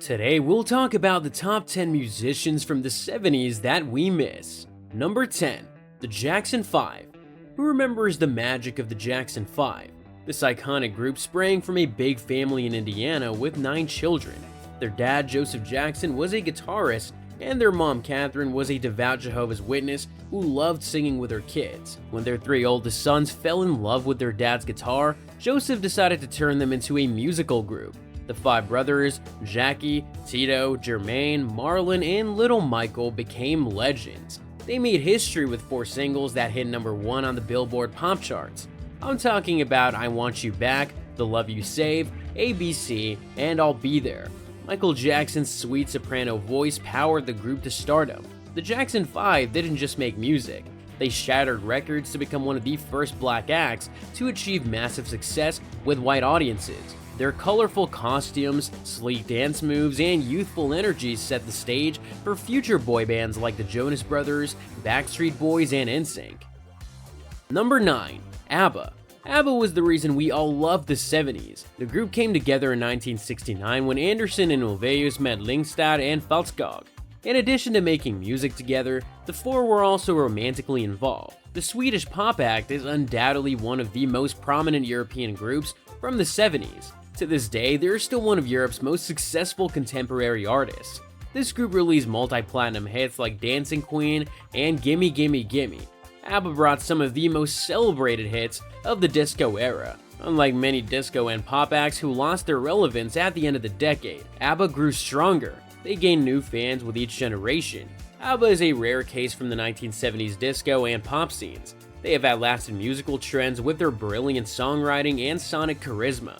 Today we'll talk about the top 10 musicians from the 70s that we miss. Number 10. The Jackson 5. Who remembers the magic of the Jackson 5? This iconic group sprang from a big family in Indiana with 9 children. Their dad, Joseph Jackson, was a guitarist, and their mom, Katherine, was a devout Jehovah's Witness who loved singing with her kids. When their 3 oldest sons fell in love with their dad's guitar, Joseph decided to turn them into a musical group. The 5 brothers, Jackie, Tito, Jermaine, Marlon, and little Michael, became legends. They made history with 4 singles that hit number 1 on the Billboard pop charts. I'm talking about I Want You Back, The Love You Save, ABC, and I'll Be There. Michael Jackson's sweet soprano voice powered the group to stardom. The Jackson 5 didn't just make music. They shattered records to become one of the first black acts to achieve massive success with white audiences. Their colorful costumes, sleek dance moves, and youthful energy set the stage for future boy bands like the Jonas Brothers, Backstreet Boys, and NSYNC. Number 9. Abba. Abba was the reason we all loved the 70s. The group came together in 1969 when Andersson and Ulvaeus met Lyngstad and Falskog. In addition to making music together, the 4 were also romantically involved. The Swedish pop act is undoubtedly one of the most prominent European groups from the 70s. To this day, they are still one of Europe's most successful contemporary artists. This group released multi-platinum hits like Dancing Queen and Gimme Gimme Gimme. Abba brought some of the most celebrated hits of the disco era. Unlike many disco and pop acts who lost their relevance at the end of the decade, Abba grew stronger. They gained new fans with each generation. Abba is a rare case from the 1970s disco and pop scenes. They have outlasted musical trends with their brilliant songwriting and sonic charisma.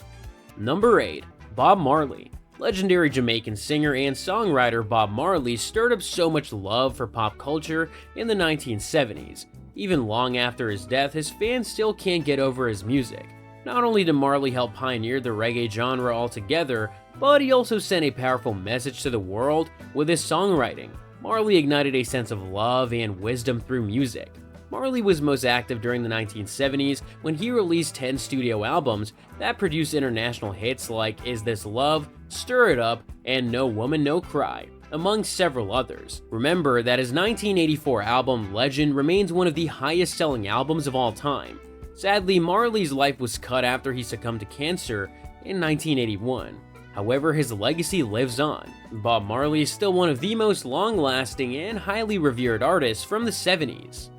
Number 8. Bob Marley. Legendary Jamaican singer and songwriter Bob Marley stirred up so much love for pop culture in the 1970s. Even long after his death, his fans still can't get over his music. Not only did Marley help pioneer the reggae genre altogether, but he also sent a powerful message to the world with his songwriting. Marley ignited a sense of love and wisdom through music. Marley was most active during the 1970s when he released 10 studio albums that produced international hits like Is This Love, Stir It Up, and No Woman No Cry, among several others. Remember that his 1984 album Legend remains one of the highest selling albums of all time. Sadly, Marley's life was cut after he succumbed to cancer in 1981. However, his legacy lives on. Bob Marley is still one of the most long-lasting and highly revered artists from the 70s.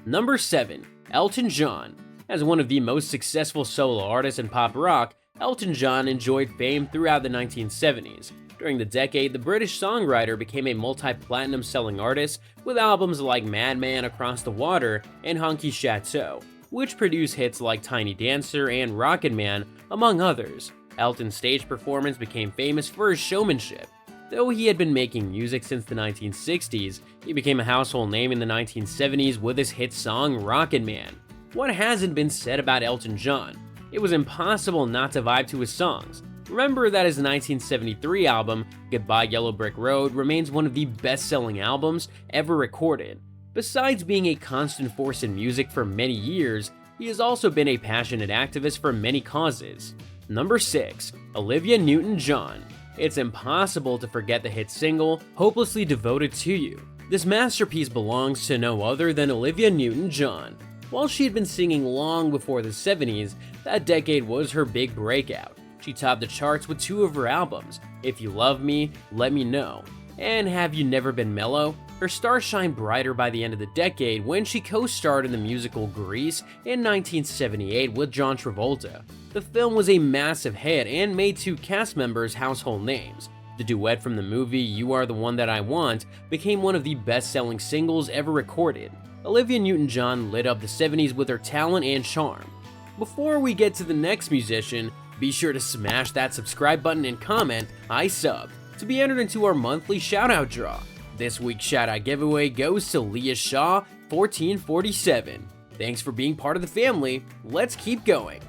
Number 7. Elton John. As one of the most successful solo artists in pop rock, Elton John enjoyed fame throughout the 1970s. During the decade, the British songwriter became a multi-platinum selling artist with albums like Madman Across the Water and Honky Chateau, which produced hits like Tiny Dancer and Rocket Man, among others. Elton's stage performance became famous for his showmanship. Though he had been making music since the 1960s, he became a household name in the 1970s with his hit song Rocket Man. What hasn't been said about Elton John? It was impossible not to vibe to his songs. Remember that his 1973 album, Goodbye Yellow Brick Road, remains one of the best-selling albums ever recorded. Besides being a constant force in music for many years, he has also been a passionate activist for many causes. Number 6. Olivia Newton-John. It's impossible to forget the hit single, Hopelessly Devoted to You. This masterpiece belongs to no other than Olivia Newton-John. While she had been singing long before the 70s, that decade was her big breakout. She topped the charts with 2 of her albums, If You Love Me, Let Me Know, and Have You Never Been Mellow? Her stars shined brighter by the end of the decade when she co-starred in the musical Grease in 1978 with John Travolta. The film was a massive hit and made 2 cast members household names. The duet from the movie You Are the One That I Want became one of the best-selling singles ever recorded. Olivia Newton-John lit up the 70s with her talent and charm. Before we get to the next musician, be sure to smash that subscribe button and comment I subbed to be entered into our monthly shoutout draw. This week's shoutout giveaway goes to Leah Shaw 1447. Thanks for being part of the family. Let's keep going.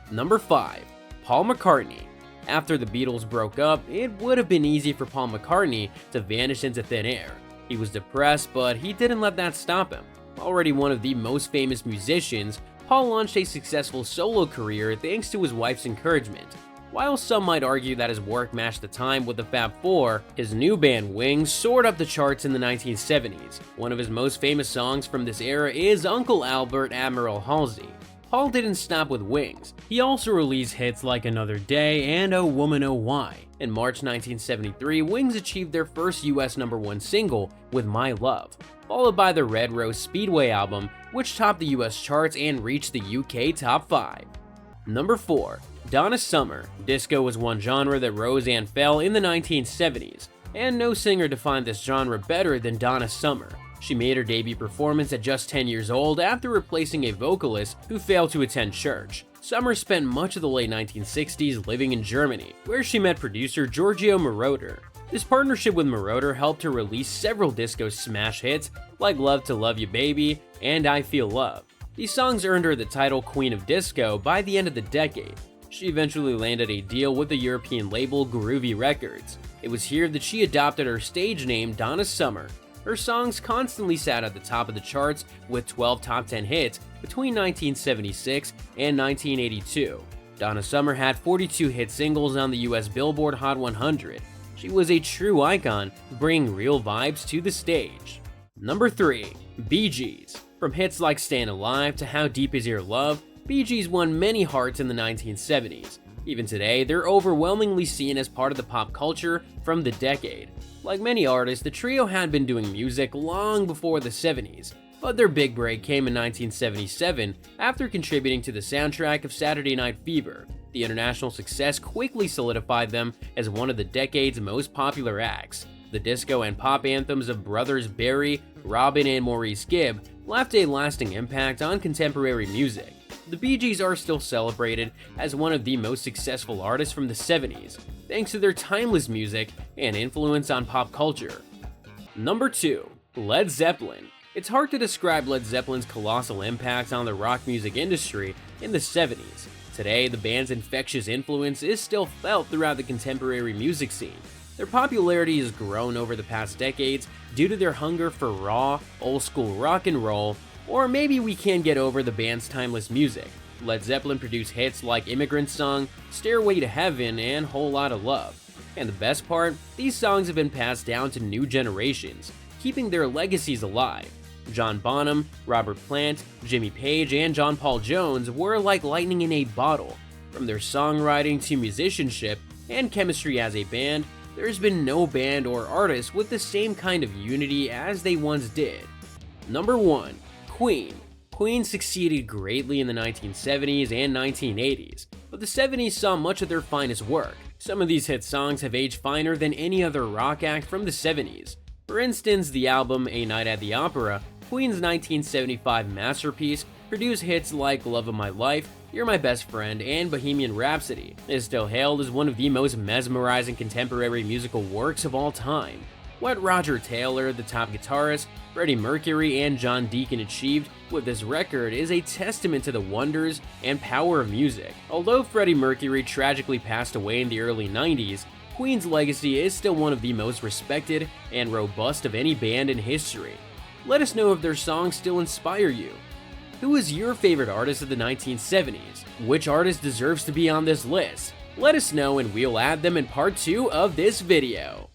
Number 5. Paul McCartney. After the Beatles broke up, it would have been easy for Paul McCartney to vanish into thin air. He was depressed, but he didn't let that stop him. Already one of the most famous musicians, Paul launched a successful solo career thanks to his wife's encouragement. While some might argue that his work matched the time with the Fab Four, his new band Wings soared up the charts in the 1970s. One of his most famous songs from this era is Uncle Albert Admiral Halsey. Paul didn't stop with Wings. He also released hits like Another Day and Oh Woman Oh Why. In March 1973, Wings achieved their first US #1 single with My Love, followed by the Red Rose Speedway album, which topped the US charts and reached the UK top 5. Number 4. Donna Summer. Disco was one genre that rose and fell in the 1970s, and no singer defined this genre better than Donna Summer. She made her debut performance at just 10 years old after replacing a vocalist who failed to attend church. Summer spent much of the late 1960s living in Germany, where she met producer Giorgio Moroder. This partnership with Moroder helped her release several disco smash hits like Love to Love You Baby and I Feel Love. These songs earned her the title Queen of Disco by the end of the decade. She eventually landed a deal with the European label Groovy Records. It was here that she adopted her stage name Donna Summer. Her songs constantly sat at the top of the charts with 12 top 10 hits between 1976 and 1982. Donna Summer had 42 hit singles on the US Billboard Hot 100. She was a true icon, bringing real vibes to the stage. Number 3. Bee Gees. From hits like Stayin' Alive to How Deep Is Your Love, Bee Gees won many hearts in the 1970s. Even today, they're overwhelmingly seen as part of the pop culture from the decade. Like many artists, the trio had been doing music long before the 70s, but their big break came in 1977 after contributing to the soundtrack of Saturday Night Fever. The international success quickly solidified them as one of the decade's most popular acts. The disco and pop anthems of brothers Barry, Robin, and Maurice Gibb left a lasting impact on contemporary music. The Bee Gees are still celebrated as one of the most successful artists from the 70s, thanks to their timeless music and influence on pop culture. Number 2. Led Zeppelin. It's hard to describe Led Zeppelin's colossal impact on the rock music industry in the 70s. Today, the band's infectious influence is still felt throughout the contemporary music scene. Their popularity has grown over the past decades due to their hunger for raw, old-school rock and roll, or maybe we can't get over the band's timeless music. Led Zeppelin produced hits like Immigrant Song, Stairway to Heaven, and Whole Lotta Love. And the best part, these songs have been passed down to new generations, keeping their legacies alive. John Bonham, Robert Plant, Jimmy Page, and John Paul Jones were like lightning in a bottle. From their songwriting to musicianship and chemistry as a band, there's been no band or artist with the same kind of unity as they once did. Number 1. Queen. Queen succeeded greatly in the 1970s and 1980s, but the 70s saw much of their finest work. Some of these hit songs have aged finer than any other rock act from the 70s. For instance, the album A Night at the Opera, Queen's 1975 masterpiece, produced hits like Love of My Life, You're My Best Friend, and Bohemian Rhapsody, is still hailed as one of the most mesmerizing contemporary musical works of all time. What Roger Taylor, the top guitarist, Freddie Mercury, and John Deacon achieved with this record is a testament to the wonders and power of music. Although Freddie Mercury tragically passed away in the early 90s, Queen's legacy is still one of the most respected and robust of any band in history. Let us know if their songs still inspire you. Who is your favorite artist of the 1970s? Which artist deserves to be on this list? Let us know and we'll add them in part 2 of this video.